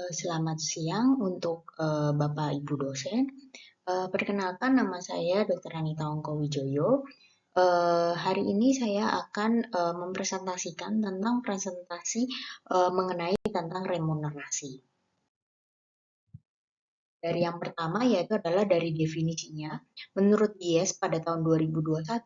Selamat siang untuk Bapak Ibu dosen. Perkenalkan nama saya Dr. Anita Ongkowijoyo. Hari ini saya akan mempresentasikan tentang presentasi mengenai tentang remunerasi. Dari yang pertama yaitu adalah dari definisinya. Menurut Gies pada tahun 2021,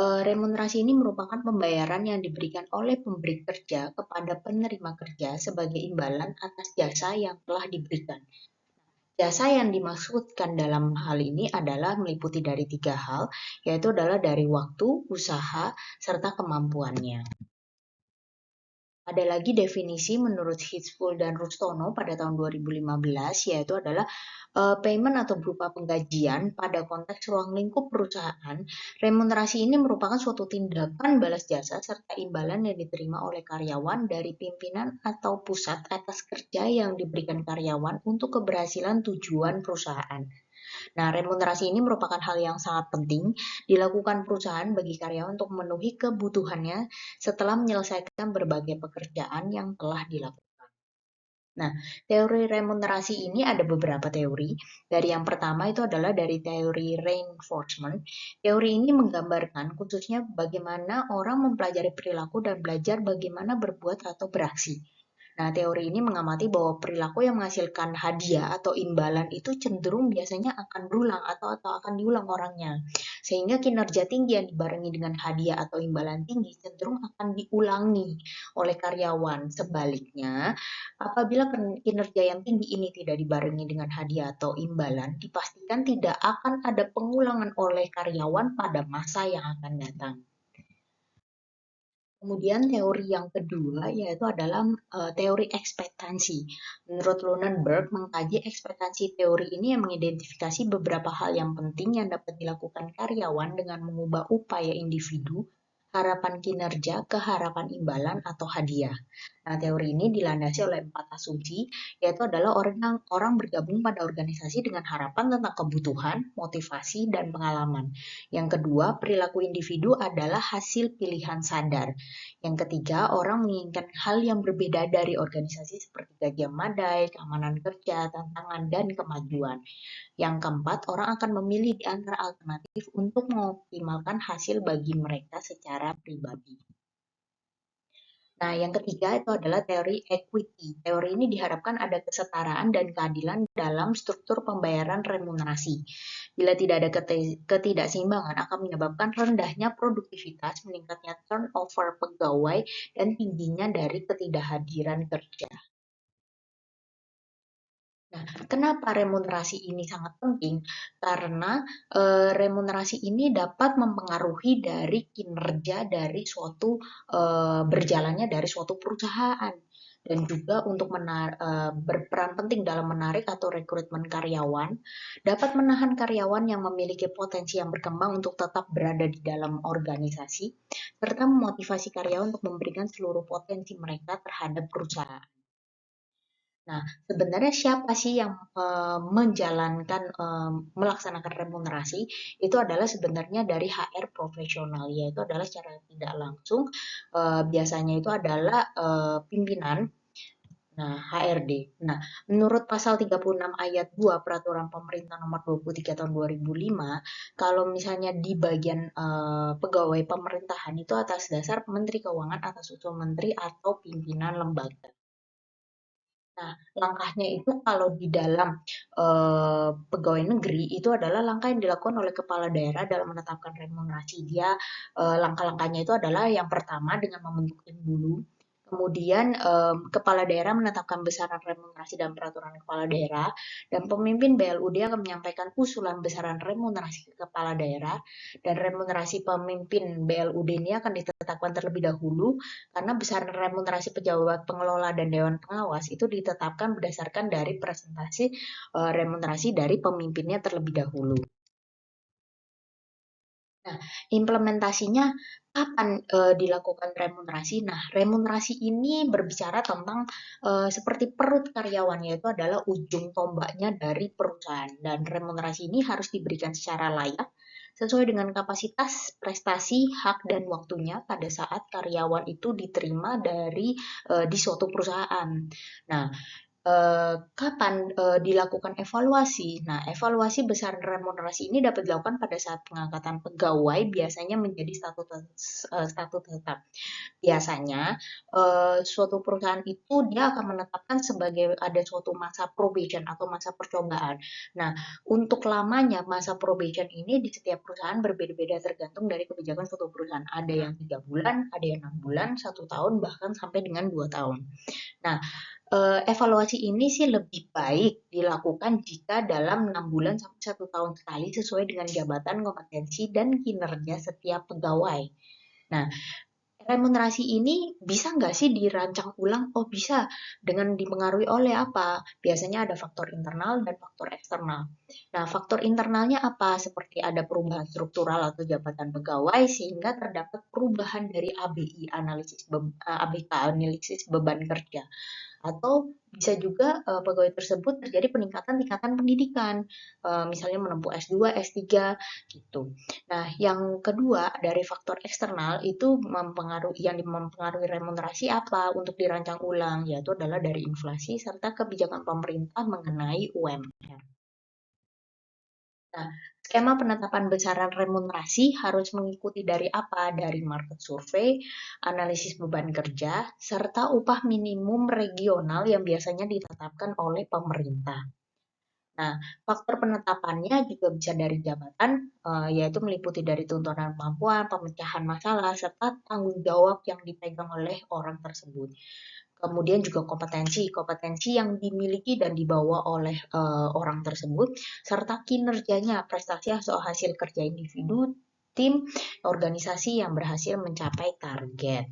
remunerasi ini merupakan pembayaran yang diberikan oleh pemberi kerja kepada penerima kerja sebagai imbalan atas jasa yang telah diberikan. Jasa yang dimaksudkan dalam hal ini adalah meliputi dari 3 hal, yaitu adalah dari waktu, usaha, serta kemampuannya. Ada lagi definisi menurut Hitzfeld dan Rustono pada tahun 2015, yaitu adalah payment atau berupa penggajian pada konteks ruang lingkup perusahaan. Remunerasi ini merupakan suatu tindakan balas jasa serta imbalan yang diterima oleh karyawan dari pimpinan atau pusat atas kerja yang diberikan karyawan untuk keberhasilan tujuan perusahaan. Nah, remunerasi ini merupakan hal yang sangat penting dilakukan perusahaan bagi karyawan untuk memenuhi kebutuhannya setelah menyelesaikan berbagai pekerjaan yang telah dilakukan. Nah, teori remunerasi ini ada beberapa teori. Dari yang pertama itu adalah dari teori reinforcement. Teori ini menggambarkan khususnya bagaimana orang mempelajari perilaku dan belajar bagaimana berbuat atau beraksi. Nah, teori ini mengamati bahwa perilaku yang menghasilkan hadiah atau imbalan itu cenderung biasanya akan berulang atau akan diulang orangnya. Sehingga kinerja tinggi yang dibarengi dengan hadiah atau imbalan tinggi cenderung akan diulangi oleh karyawan. Sebaliknya, apabila kinerja yang tinggi ini tidak dibarengi dengan hadiah atau imbalan, dipastikan tidak akan ada pengulangan oleh karyawan pada masa yang akan datang. Kemudian teori yang kedua yaitu adalah teori ekspektansi. Menurut Lunenburg, mengkaji ekspektansi teori ini yang mengidentifikasi beberapa hal yang penting yang dapat dilakukan karyawan dengan mengubah upaya individu, harapan kinerja ke harapan imbalan atau hadiah. Nah, teori ini dilandasi oleh 4 asumsi, yaitu adalah orang bergabung pada organisasi dengan harapan tentang kebutuhan, motivasi, dan pengalaman. Yang kedua, perilaku individu adalah hasil pilihan sadar. Yang ketiga, orang menginginkan hal yang berbeda dari organisasi seperti gaji yang madai, keamanan kerja, tantangan, dan kemajuan. Yang keempat, orang akan memilih di antara alternatif untuk mengoptimalkan hasil bagi mereka secara pribadi. Nah, yang ketiga itu adalah teori equity. Teori ini diharapkan ada kesetaraan dan keadilan dalam struktur pembayaran remunerasi. Bila tidak ada ketidakseimbangan akan menyebabkan rendahnya produktivitas, meningkatnya turnover pegawai, dan tingginya dari ketidakhadiran kerja. Nah, kenapa remunerasi ini sangat penting? Karena remunerasi ini dapat mempengaruhi dari kinerja dari suatu berjalannya dari suatu perusahaan dan juga untuk berperan penting dalam menarik atau rekrutmen karyawan, dapat menahan karyawan yang memiliki potensi yang berkembang untuk tetap berada di dalam organisasi, serta memotivasi karyawan untuk memberikan seluruh potensi mereka terhadap perusahaan. Nah, sebenarnya siapa sih yang melaksanakan remunerasi? Itu adalah sebenarnya dari HR profesional, yaitu adalah secara tidak langsung biasanya itu adalah pimpinan. Nah, HRD. Nah, menurut pasal 36 ayat 2 Peraturan Pemerintah Nomor 23 Tahun 2005, kalau misalnya di bagian pegawai pemerintahan itu atas dasar Menteri Keuangan atas usul menteri atau pimpinan lembaga. Nah, langkahnya itu kalau di dalam pegawai negeri itu adalah langkah yang dilakukan oleh kepala daerah dalam menetapkan remunerasi. Dia langkah-langkahnya itu adalah yang pertama dengan membentuk tim dulu. Kemudian kepala daerah menetapkan besaran remunerasi dan peraturan kepala daerah, dan pemimpin BLUD akan menyampaikan usulan besaran remunerasi ke kepala daerah, dan remunerasi pemimpin BLUD ini akan ditetapkan terlebih dahulu karena besaran remunerasi pejabat pengelola dan dewan pengawas itu ditetapkan berdasarkan dari presentasi remunerasi dari pemimpinnya terlebih dahulu. Nah, implementasinya kapan dilakukan remunerasi? Nah, remunerasi ini berbicara tentang seperti perut karyawan, yaitu adalah ujung tombaknya dari perusahaan. Dan remunerasi ini harus diberikan secara layak, sesuai dengan kapasitas, prestasi, hak, dan waktunya pada saat karyawan itu diterima di suatu perusahaan. Nah, Kapan dilakukan evaluasi? Nah, evaluasi besaran remunerasi ini dapat dilakukan pada saat pengangkatan pegawai biasanya menjadi status tetap. Biasanya suatu perusahaan itu dia akan menetapkan sebagai ada suatu masa probation atau masa percobaan. Nah, untuk lamanya masa probation ini di setiap perusahaan berbeda-beda tergantung dari kebijakan suatu perusahaan. Ada yang 3 bulan, ada yang 6 bulan, 1 tahun, bahkan sampai dengan 2 tahun. Nah, evaluasi ini sih lebih baik dilakukan jika dalam 6 bulan sampai 1 tahun sekali sesuai dengan jabatan, kompetensi, dan kinerja setiap pegawai. Nah, remunerasi ini bisa nggak sih dirancang ulang? Oh bisa, dengan dipengaruhi oleh apa? Biasanya ada faktor internal dan faktor eksternal. Nah, faktor internalnya apa? Seperti ada perubahan struktural atau jabatan pegawai sehingga terdapat perubahan dari ABI, ABK, analisis beban kerja. Atau bisa juga pegawai tersebut terjadi peningkatan tingkatan pendidikan, misalnya menempuh S2, S3 gitu. Nah, yang kedua dari faktor eksternal itu mempengaruhi remunerasi apa untuk dirancang ulang, yaitu adalah dari inflasi serta kebijakan pemerintah mengenai UMR. Nah, skema penetapan besaran remunerasi harus mengikuti dari apa? Dari market survey, analisis beban kerja, serta upah minimum regional yang biasanya ditetapkan oleh pemerintah. Nah, faktor penetapannya juga bisa dari jabatan, yaitu meliputi dari tuntutan kemampuan, pemecahan masalah, serta tanggung jawab yang dipegang oleh orang tersebut. Kemudian juga kompetensi yang dimiliki dan dibawa oleh orang tersebut, serta kinerjanya, prestasi atau hasil kerja individu, tim, organisasi yang berhasil mencapai target.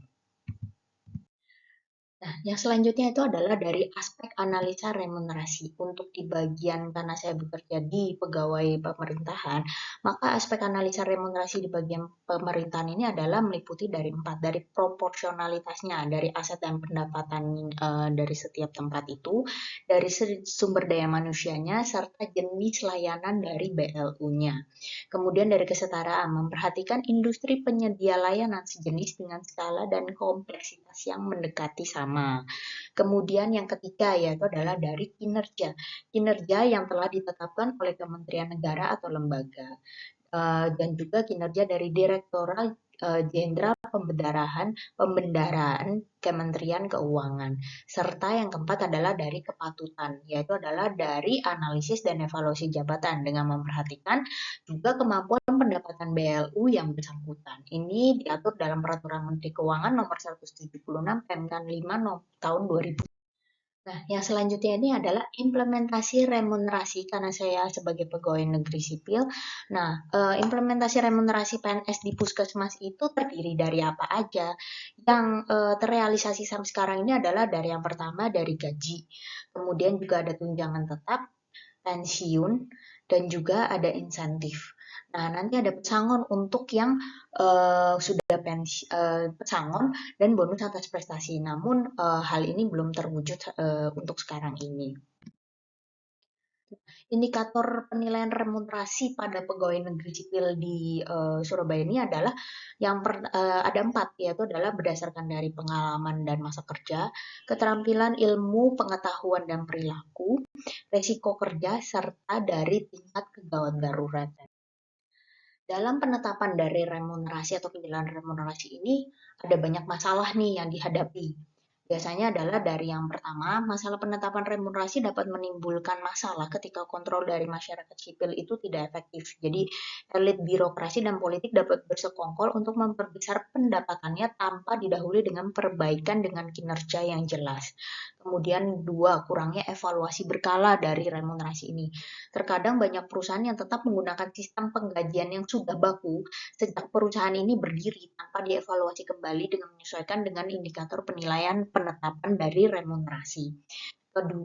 Nah, yang selanjutnya itu adalah dari aspek analisa remunerasi. Untuk di bagian karena saya bekerja di pegawai pemerintahan, maka aspek analisa remunerasi di bagian pemerintahan ini adalah meliputi dari 4, dari proporsionalitasnya, dari aset dan pendapatan dari setiap tempat itu, dari sumber daya manusianya, serta jenis layanan dari BLU-nya. Kemudian dari kesetaraan, memperhatikan industri penyedia layanan sejenis dengan skala dan kompleksitas yang mendekati sama. Kemudian yang ketiga yaitu adalah dari kinerja. Kinerja yang telah ditetapkan oleh Kementerian Negara atau lembaga. Dan juga kinerja dari Direktorat Jenderal Pembendaraan Kementerian Keuangan. Serta yang keempat adalah dari kepatutan, yaitu adalah dari analisis dan evaluasi jabatan dengan memperhatikan juga kemampuan pendapatan BLU yang bersangkutan. Ini diatur dalam Peraturan Menteri Keuangan Nomor 176 Pemkan 5 tahun 2000. Nah, yang selanjutnya ini adalah implementasi remunerasi karena saya sebagai pegawai negeri sipil. Nah, implementasi remunerasi PNS di Puskesmas itu terdiri dari apa aja? Yang terrealisasi sampai sekarang ini adalah dari yang pertama dari gaji, kemudian juga ada tunjangan tetap, pensiun, dan juga ada insentif. Nah, nanti ada pesangon untuk yang sudah pesangon dan bonus atas prestasi. Namun hal ini belum terwujud untuk sekarang ini. Indikator penilaian remunerasi pada pegawai negeri sipil di Surabaya ini adalah ada 4, yaitu adalah berdasarkan dari pengalaman dan masa kerja, keterampilan ilmu, pengetahuan dan perilaku, resiko kerja, serta dari tingkat kegawat darurat. Dalam penetapan dari remunerasi atau penjelasan remunerasi ini ada banyak masalah nih yang dihadapi. Biasanya adalah dari yang pertama, masalah penetapan remunerasi dapat menimbulkan masalah ketika kontrol dari masyarakat sipil itu tidak efektif. Jadi, elit birokrasi dan politik dapat bersekongkol untuk memperbesar pendapatannya tanpa didahului dengan perbaikan dengan kinerja yang jelas. Kemudian 2, kurangnya evaluasi berkala dari remunerasi ini. Terkadang banyak perusahaan yang tetap menggunakan sistem penggajian yang sudah baku sejak perusahaan ini berdiri tanpa dievaluasi kembali dengan menyesuaikan dengan indikator penilaian penetapan dari remunerasi.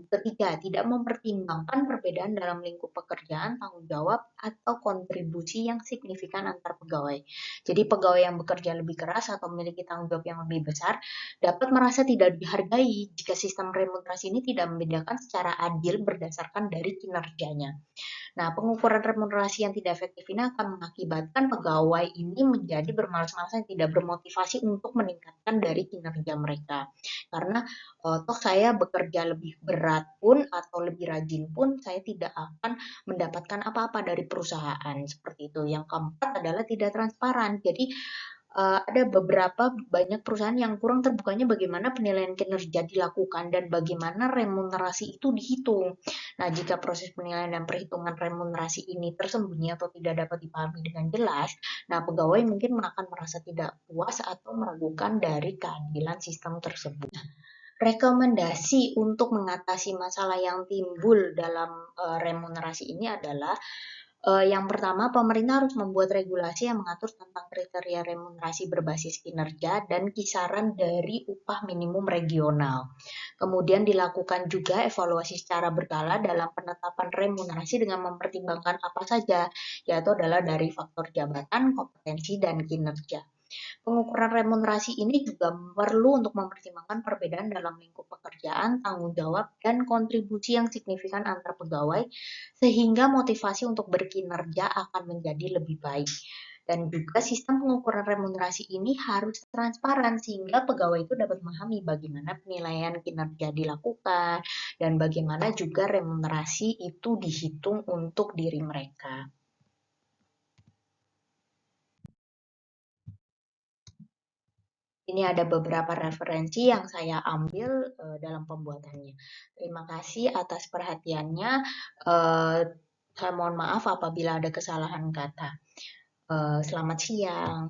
Ketiga, tidak mempertimbangkan perbedaan dalam lingkup pekerjaan, tanggung jawab, atau kontribusi yang signifikan antar pegawai. Jadi pegawai yang bekerja lebih keras atau memiliki tanggung jawab yang lebih besar dapat merasa tidak dihargai jika sistem remunerasi ini tidak membedakan secara adil berdasarkan dari kinerjanya. Nah, pengukuran remunerasi yang tidak efektif ini akan mengakibatkan pegawai ini menjadi bermalas-malasan, tidak bermotivasi untuk meningkatkan dari kinerja mereka. Karena toh saya bekerja lebih berat pun atau lebih rajin pun saya tidak akan mendapatkan apa-apa dari perusahaan seperti itu. Yang keempat adalah tidak transparan. Jadi ada beberapa banyak perusahaan yang kurang terbukanya bagaimana penilaian kinerja dilakukan dan bagaimana remunerasi itu dihitung. Nah, jika proses penilaian dan perhitungan remunerasi ini tersembunyi atau tidak dapat dipahami dengan jelas, nah pegawai mungkin akan merasa tidak puas atau meragukan dari keadilan sistem tersebut. Rekomendasi untuk mengatasi masalah yang timbul dalam remunerasi ini adalah yang pertama, pemerintah harus membuat regulasi yang mengatur tentang kriteria remunerasi berbasis kinerja dan kisaran dari upah minimum regional. Kemudian dilakukan juga evaluasi secara berkala dalam penetapan remunerasi dengan mempertimbangkan apa saja, yaitu adalah dari faktor jabatan, kompetensi, dan kinerja. Pengukuran remunerasi ini juga perlu untuk mempertimbangkan perbedaan dalam lingkup pekerjaan, tanggung jawab, dan kontribusi yang signifikan antar pegawai, sehingga motivasi untuk berkinerja akan menjadi lebih baik. Dan juga sistem pengukuran remunerasi ini harus transparan sehingga pegawai itu dapat memahami bagaimana penilaian kinerja dilakukan dan bagaimana juga remunerasi itu dihitung untuk diri mereka. Ini ada beberapa referensi yang saya ambil dalam pembuatannya. Terima kasih atas perhatiannya. Saya mohon maaf apabila ada kesalahan kata. Selamat siang.